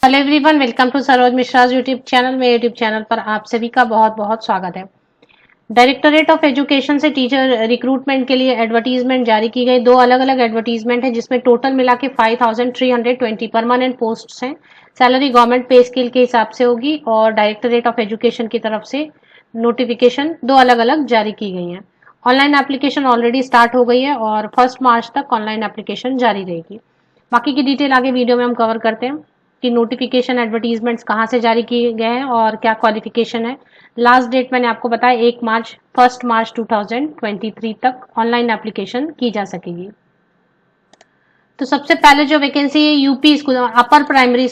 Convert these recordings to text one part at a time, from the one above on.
Hello everyone, welcome to Saroj Mishra YouTube channel. मेरे YouTube channel पर आप सभी का बहुत बहुत स्वागत है। डायरेक्टरेट ऑफ एजुकेशन से टीचर रिक्रूटमेंट के लिए एडवर्टीजमेंट जारी की गई। दो अलग अलग एडवर्टीजमेंट है जिसमें टोटल मिला के 5320 परमानेंट पोस्ट्स हैं। सैलरी गवर्नमेंट पे स्केल के हिसाब से होगी और डायरेक्टरेट ऑफ एजुकेशन की तरफ से नोटिफिकेशन दो अलग अलग जारी की गई हैं। ऑनलाइन एप्लीकेशन ऑलरेडी स्टार्ट हो गई है और 1 मार्च तक ऑनलाइन एप्लीकेशन जारी रहेगी। बाकी की डिटेल आगे वीडियो में हम कवर करते हैं कि नोटिफिकेशन एडवर्टीजमेंट्स कहाँ से जारी किए गए हैं और क्या क्वालिफिकेशन है। लास्ट डेट मैंने आपको बताया 1 मार्च 2023 तक ऑनलाइन एप्लीकेशन की जा सकेगी। तो सबसे पहले जो वैकेंसी है UP school upper primary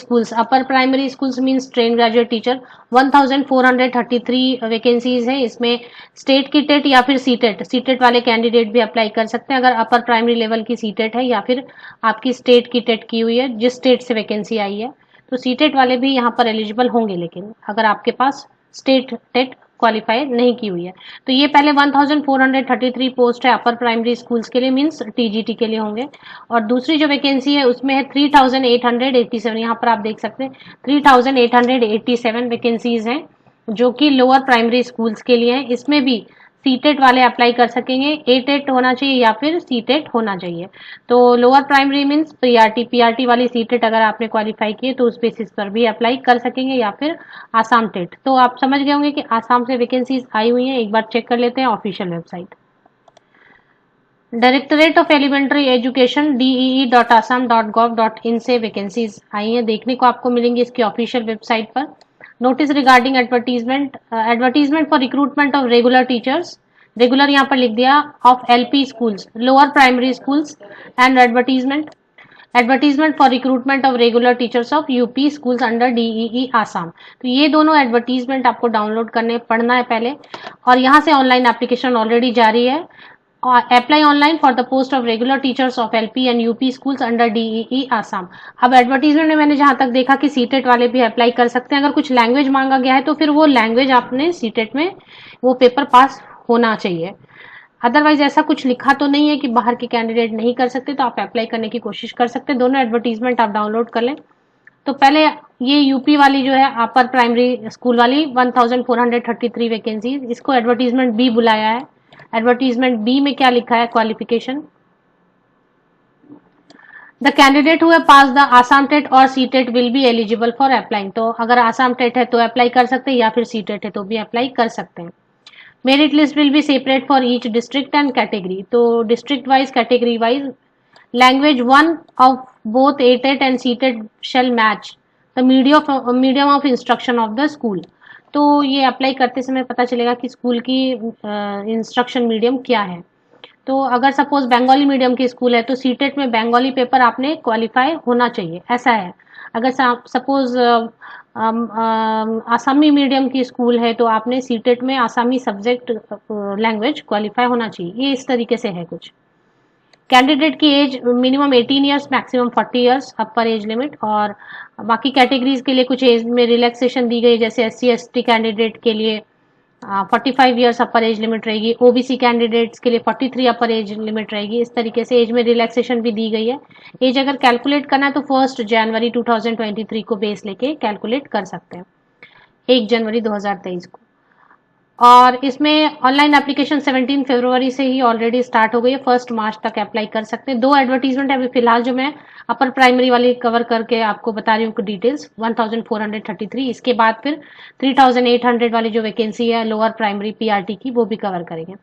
schools means train graduate teacher 1433 vacancies है। इसमें स्टेट की टेट या फिर सीटेट वाले कैंडिडेट भी अप्लाई कर सकते हैं अगर अपर प्राइमरी लेवल की सीटेट है या फिर आपकी स्टेट की टेट की हुई है, जिस स्टेट से वैकेंसी आई है तो सीटेट वाले भी यहाँ पर एलिजिबल होंगे। लेकिन अगर आपके पास स्टेट टेट क्वालिफाई नहीं की हुई है तो ये पहले 1433 पोस्ट है अपर प्राइमरी स्कूल्स के लिए मींस टीजीटी के लिए होंगे। और दूसरी जो वैकेंसी है उसमें है 3887, यहाँ पर आप देख सकते हैं 3887 वैकेंसीज हैं जो कि लोअर प्राइमरी स्कूल्स के लिए हैं। इसमें भी सीटेट वाले अप्लाई कर सकेंगे। ए टेट होना चाहिए या फिर सीटेट होना चाहिए। तो लोअर प्राइमरी मींस पीआरटी वाली सीटेट अगर आपने क्वालिफाई किए तो उस बेसिस पर भी अप्लाई कर सकेंगे या फिर आसाम टेट। तो आप समझ गए होंगे कि आसाम से वैकेंसीज आई हुई हैं। एक बार चेक कर लेते हैं official website. Directorate of elementary education dee.assam.gov.in से वैकेंसीज आई हैं, देखने को आपको मिलेंगी इसकी ऑफिशियल वेबसाइट पर। Notice regarding advertisement for recruitment of regular teachers, regular यहाँ पर लिख दिया, of LP schools, lower primary schools and advertisement for recruitment of regular teachers of UP schools under DEE Assam. तो ये दोनों एडवर्टीजमेंट आपको डाउनलोड पढ़ना है पहले। और यहाँ से ऑनलाइन एप्लीकेशन ऑलरेडी जारी है। Apply online for the post of regular teachers of LP and UP schools under DEE Assam. अब एडवर्टीजमेंट में मैंने जहां तक देखा कि सीटेट वाले भी अप्लाई कर सकते हैं। अगर कुछ लैंग्वेज मांगा गया है तो फिर वो लैंग्वेज आपने सीटेट में वो पेपर पास होना चाहिए। अदरवाइज ऐसा कुछ लिखा तो नहीं है कि बाहर के कैंडिडेट नहीं कर सकते, तो आप अप्लाई करने की कोशिश कर सकते हैं। दोनों एडवर्टीजमेंट आप डाउनलोड कर लें। तो पहले ये यूपी वाली जो है अपर प्राइमरी स्कूल वाली 1433 वैकेंसी, इसको एडवर्टीजमेंट बी बुलाया है। एडवर्टीजमेंट बी में क्या लिखा है, qualification, the candidate who pass the Assam TET or C TET will be eligible for applying. तो अगर आसाम टेट है तो अप्लाई कर सकते हैं या फिर सी टेट है तो भी अप्लाई कर सकते हैं। Merit list will be separate for each district and category. तो district wise, category wise, language one of both A TET and C TET shall match the medium of instruction of the school. तो ये apply करते समय पता चलेगा कि school की instruction medium क्या है। तो अगर सपोज बंगाली मीडियम की स्कूल है तो सीटेट में बंगाली पेपर आपने क्वालिफाई होना चाहिए, ऐसा है। अगर सपोज आसामी मीडियम की स्कूल है तो आपने सीटेट में आसामी सब्जेक्ट लैंग्वेज क्वालिफाई होना चाहिए। ये इस तरीके से है कुछ। कैंडिडेट की age minimum 18 years, maximum 40 years upper age limit. और बाकी कैटेगरीज के लिए कुछ एज में रिलैक्सेशन दी गई, जैसे SC ST कैंडिडेट के लिए 45 ईयर्स अपर एज लिमिट रहेगी। ओबीसी कैंडिडेट्स के लिए 43 अपर एज लिमिट रहेगी। इस तरीके से एज में रिलैक्सेशन भी दी गई है। एज अगर कैलकुलेट करना है तो 1 जनवरी 2023 को बेस लेके कैलकुलेट कर सकते हैं, 1 जनवरी 2023 को। और इसमें ऑनलाइन एप्लीकेशन 17 फरवरी से ही ऑलरेडी स्टार्ट हो गई है, 1 मार्च तक अप्लाई कर सकते हैं। दो एडवर्टीजमेंट अभी फिलहाल जो मैं अपर प्राइमरी वाली कवर करके आपको बता रही हूँ डिटेल्स, 1433। इसके बाद फिर 3800 वाली जो वैकेंसी है लोअर प्राइमरी पीआरटी की, वो भी कवर करेंगे।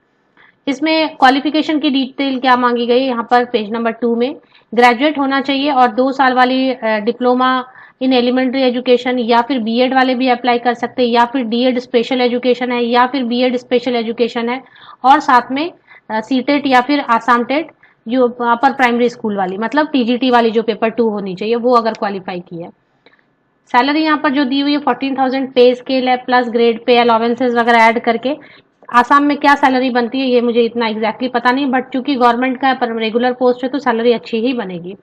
इसमें क्वालिफिकेशन की डिटेल क्या मांगी गई, यहाँ पर पेज नंबर 2 में ग्रेजुएट होना चाहिए और 2 साल वाली डिप्लोमा इन एलिमेंट्री एजुकेशन, या फिर बीएड वाले भी अप्लाई कर सकते हैं, या फिर डीएड स्पेशल एजुकेशन है, या फिर बीएड स्पेशल एजुकेशन है, और साथ में सीटेट या फिर आसाम टेट जो अपर प्राइमरी स्कूल वाली, मतलब टीजीटी वाली जो पेपर 2 होनी चाहिए, वो अगर क्वालिफाई की है। सैलरी यहाँ पर जो दी हुई है 14,000 पे स्केल है, प्लस ग्रेड पे अलावेंसेस वगैरह ऐड करके। आसाम में क्या सैलरी बनती है ये मुझे इतना एग्जैक्टली पता नहीं, बट चूंकि गवर्नमेंट का रेगुलर पोस्ट है तो सैलरी अच्छी ही बनेगी।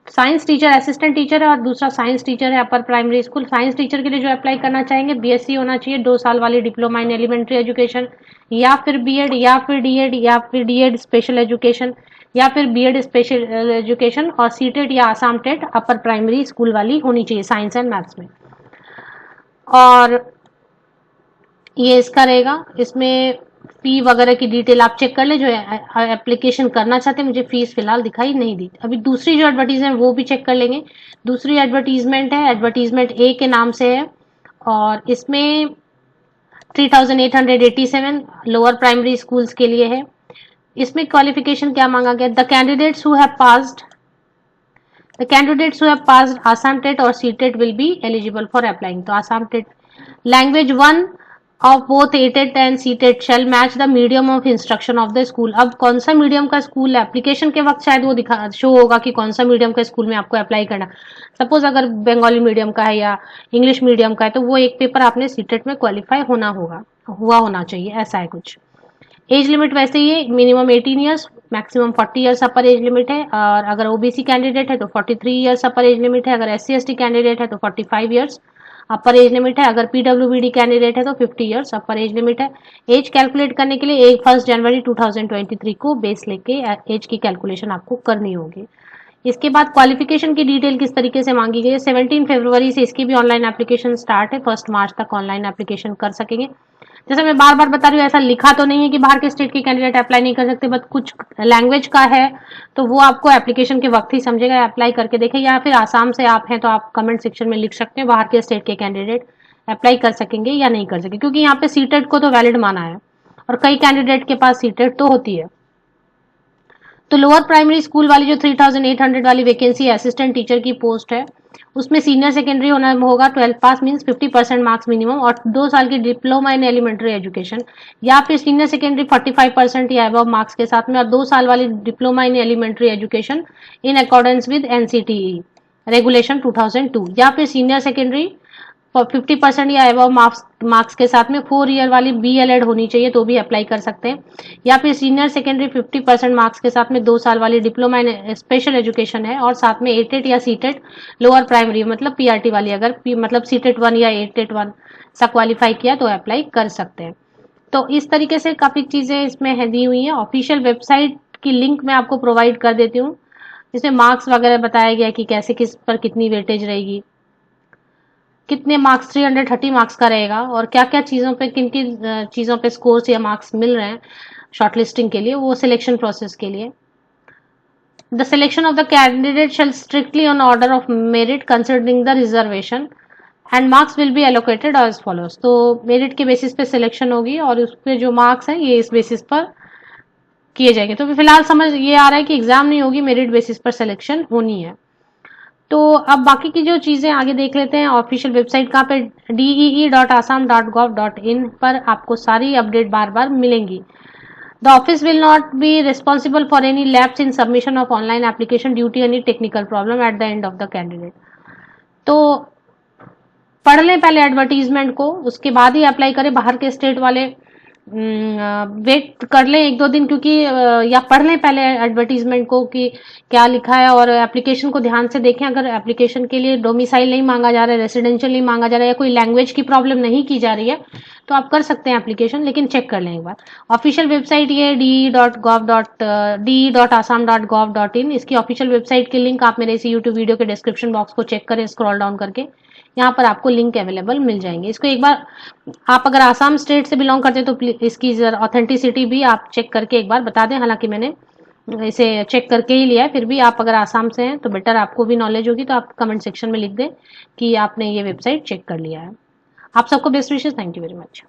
साइंस टीचर, असिस्टेंट टीचर है और दूसरा साइंस टीचर है अपर प्राइमरी स्कूल। साइंस टीचर के लिए जो अप्लाई करना चाहेंगे बीएससी होना चाहिए, 2 साल वाली डिप्लोमा इन एलिमेंट्री एजुकेशन, या फिर बीएड, या फिर डीएड, या फिर डीएड स्पेशल एजुकेशन, या फिर बीएड स्पेशल एजुकेशन और सीटेट या Assam TET upper primary school वाली होनी चाहिए साइंस एंड मैथ्स में। और ये इसका रहेगा। इसमें फी वगैरह की डिटेल आप चेक कर ले, जो एप्लीकेशन करना चाहते हैं। मुझे फीस फिलहाल दिखाई नहीं दी। अभी दूसरी जो एडवर्टीजमेंट वो भी चेक कर लेंगे। दूसरी एडवर्टीजमेंट है, एडवर्टीजमेंट ए के नाम से है और इसमें 3887 लोअर प्राइमरी स्कूल्स के लिए है। इसमें क्वालिफिकेशन क्या मांगा गया, the candidates who have passed Assam TET or CTET will be eligible for applying। तो Assam TET language 1 of both ATET and CTET shall match the medium of instruction of the school। अब कौन सा medium का school है, application के वक्त शायद वो शो होगा कि कौन सा मीडियम का स्कूल में आपको अप्लाई करना। सपोज अगर बंगाली मीडियम का है या इंग्लिश मीडियम का है तो वो एक पेपर आपने सीटेट में क्वालिफाई होना चाहिए, ऐसा है कुछ। एज लिमिट वैसे ही है, minimum 18 years, maximum 40 years upper age limit है। और अगर ओबीसी कैंडिडेट है तो 43 ईयर्स अपर एज लिमिट है। अगर एससी एसटी कैंडिडेट है तो 45 ईयर्स अपर एज लिमिट है। अगर पीडब्ल्यूबीडी कैंडिडेट है तो 50 ईयर्स अपर एज लिमिट है। एज कैलकुलेट करने के लिए 1 जनवरी 2023 को बेस लेके एज की कैलकुलेशन आपको करनी होगी। इसके बाद क्वालिफिकेशन की डिटेल किस तरीके से मांगी गई है, 17 फरवरी से इसकी भी ऑनलाइन एप्लीकेशन स्टार्ट है। 1 मार्च तक ऑनलाइन एप्लीकेशन कर सकेंगे। जैसे मैं बार बार बता रही हूँ, ऐसा लिखा तो नहीं है कि बाहर के स्टेट के कैंडिडेट अप्लाई नहीं कर सकते, बट कुछ लैंग्वेज का है तो वो आपको एप्लीकेशन के वक्त ही समझेगा, अप्लाई करके देखें। या फिर आसाम से आप हैं तो आप कमेंट सेक्शन में लिख सकते हैं बाहर के स्टेट के कैंडिडेट अप्लाई कर सकेंगे या नहीं कर सकेंगे, क्योंकि यहाँ पे सीटेट को तो वैलिड माना है और कई कैंडिडेट के पास सीटेट तो होती है। तो लोअर प्राइमरी स्कूल वाली जो 3800 वाली वैकेंसी है, असिस्टेंट टीचर की पोस्ट है, उसमें सीनियर सेकेंडरी होना होगा, 12 पास मींस 50% मार्क्स मिनिमम, और 2 साल की डिप्लोमा इन एलिमेंट्री एजुकेशन या फिर सीनियर सेकेंडरी 45% या अबव मार्क्स के साथ में, और 2 साल वाली diploma in elementary education in accordance with NCTE regulation 2002, या फिर सीनियर सेकेंडरी 50% या अबव मार्क्स के साथ में 4 ईयर वाली बीएलएड होनी चाहिए तो भी अप्लाई कर सकते हैं। या फिर सीनियर सेकेंडरी 50% मार्क्स के साथ में 2 साल वाली डिप्लोमा इन स्पेशल एजुकेशन है और साथ में एटेट या सीटेट लोअर प्राइमरी मतलब पीआरटी वाली, अगर मतलब सीटेट 1 या एटेट 1 सा क्वालिफाई किया तो अप्लाई कर सकते हैं। तो इस तरीके से काफी चीजें इसमें दी हुई है। ऑफिशियल वेबसाइट की लिंक मैं आपको प्रोवाइड कर देती हूँ, इसमें मार्क्स वगैरह बताया गया कि कैसे किस पर कितनी वेटेज रहेगी, कितने मार्क्स 330 मार्क्स का रहेगा और क्या क्या चीज़ों पे किन किन चीज़ों पे स्कोर्स या मार्क्स मिल रहे हैं शॉर्टलिस्टिंग के लिए, वो सिलेक्शन प्रोसेस के लिए। The selection of the candidate shall strictly on order of merit considering the reservation and marks will be allocated as follows. तो मेरिट के बेसिस पे सिलेक्शन होगी और उस पर जो मार्क्स हैं ये इस बेसिस पर किए जाएंगे। तो फिलहाल समझ ये आ रहा है कि एग्जाम नहीं होगी, मेरिट बेसिस पर सिलेक्शन होनी है। तो अब बाकी की जो चीजें आगे देख लेते हैं। ऑफिशियल वेबसाइट कहाँ पे, dee.assam.gov.in पर आपको सारी अपडेट बार बार मिलेंगी। The office will not be responsible for any lapse in submission of online application due to any technical problem at the end of the candidate. तो पढ़ लें पहले एडवर्टीजमेंट को, उसके बाद ही अप्लाई करें। बाहर के स्टेट वाले वेट कर लें 1-2 दिन, क्योंकि या पढ़ लें पहले एडवर्टीजमेंट को कि क्या लिखा है और एप्लीकेशन को ध्यान से देखें। अगर एप्लीकेशन के लिए डोमिसाइल नहीं मांगा जा रहा है, रेसिडेंशियल नहीं मांगा जा रहा है या कोई लैंग्वेज की प्रॉब्लम नहीं की जा रही है तो आप कर सकते हैं एप्लीकेशन, लेकिन चेक कर लें एक बार। ऑफिशियल वेबसाइट ये de.assam.gov.in, इसकी ऑफिशियल वेबसाइट की लिंक आप मेरे इसी यूट्यूब वीडियो के डिस्क्रिप्शन बॉक्स को चेक करें, स्क्रॉल डाउन करके यहाँ पर आपको लिंक अवेलेबल मिल जाएंगे। इसको एक बार आप अगर आसाम स्टेट से बिलोंग करते हैं तो इसकी ऑथेंटिसिटी भी आप चेक करके एक बार बता दें। हालांकि मैंने इसे चेक करके ही लिया है, फिर भी आप अगर आसाम से हैं तो बेटर, आपको भी नॉलेज होगी तो आप कमेंट सेक्शन में लिख दें कि आपने ये वेबसाइट चेक कर लिया है। आप सबको best wishes, thank you very much.